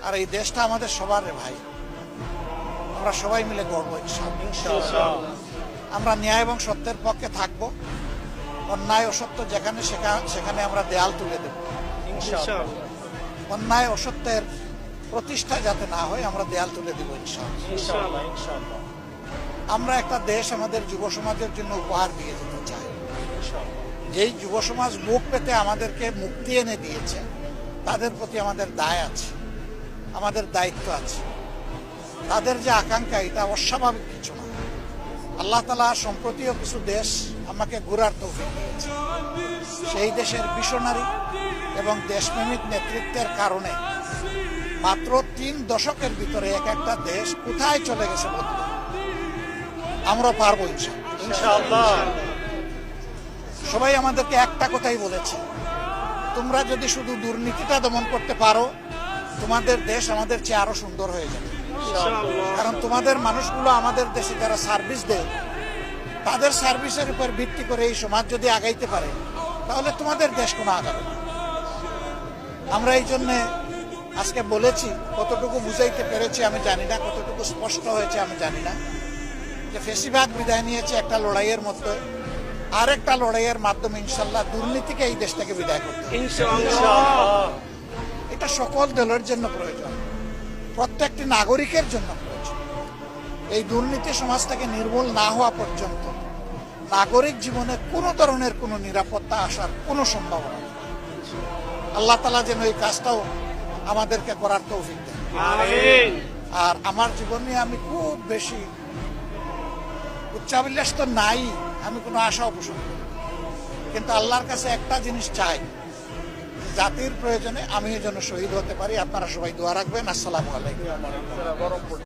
আর এই দেশটা আমাদের সবার রে ভাই, আমরা সবাই মিলে গড়বো ইনশাআল্লাহ। আমরা ন্যায় এবং সত্যের পক্ষে থাকবো, অন্যায় অসত্য যেখানে সেখানে আমরা দেয়াল তুলে দেব ইনশাআল্লাহ। অন্যায় অসত্যের প্রতিষ্ঠা যাতে না হয় আমরা দেয়াল তুলে দেব ইনশাআল্লাহ। আমরা একটা দেশ আমাদের যুব সমাজের জন্য উপহার দিয়ে যেতে চাই। যেই যুব সমাজ মুখ পেতে আমাদেরকে মুক্তি এনে দিয়েছে, তাদের প্রতি আমাদের দায় আছে, আমাদের দায়িত্ব আছে। তাদের যে আকাঙ্ক্ষা, এটা অস্বাভাবিক কিছু না। আল্লাহ তাআলা সম্প্রতিও কিছু দেশ আমাকে ঘোরার তৌফিক দিয়েছে। সেই দেশের মিশনারি এবং দেশপ্রেমিক নেতৃত্বের কারণে মাত্র 3 দশকের ভিতরে এক একটা দেশ কোথায় চলে গেছে বলতে আমরা পারবো ইনশাআল্লাহ। সবাই আমাদেরকে একটা কথাই বলেছে, তোমরা যদি শুধু দুর্নীতিটা দমন করতে পারো, তোমাদের দেশ আমাদের চেয়ে আরো সুন্দর হয়ে যাবে। কারণ তোমাদের মানুষগুলো আমাদের দেশে যারা সার্ভিস দেয়, তাদের সার্ভিসের উপর ভিত্তি করে এই সমাজ যদি আগাইতে পারে, তাহলে তোমাদের দেশ কোনো আগাবে না। আমরা এই জন্যে আজকে বলেছি, কতটুকু বুঝাইতে পেরেছি আমি জানি না, কতটুকু স্পষ্ট হয়েছে আমি জানি না, যে ফেসিবাদ বিদায় নিয়েছে একটা লড়াইয়ের মধ্যে, আর একটা লড়াইয়ের মাধ্যমে ইনশাল্লাহ দুর্নীতিকে এই দেশ থেকে বিদায় করতে ইনশাআল্লাহ। এটা সকল দলের জন্য প্রয়োজন, প্রত্যেকটি নাগরিকের জন্য প্রয়োজন। এই দুর্নীতি সমাজ থেকে নির্মূল না হওয়া পর্যন্ত নাগরিক জীবনে কোনো ধরনের কোনো নিরাপত্তা আসার কোনো সম্ভাবনা নেই। আল্লাহ তাআলা যেন এই কাজটাও আমাদেরকে করার তৌফিক দেন। আর আমার জীবন নিয়ে আমি খুব বেশি উচ্চাভিলাষ তো নাই, আমি কোনো আশা পোষণ করি, কিন্তু আল্লাহর কাছে একটা জিনিস চাই, জাতির প্রয়োজনে আমিও যেন শহীদ হতে পারি। আপনারা সবাই দোয়া রাখবেন। আসসালামু আলাইকুম।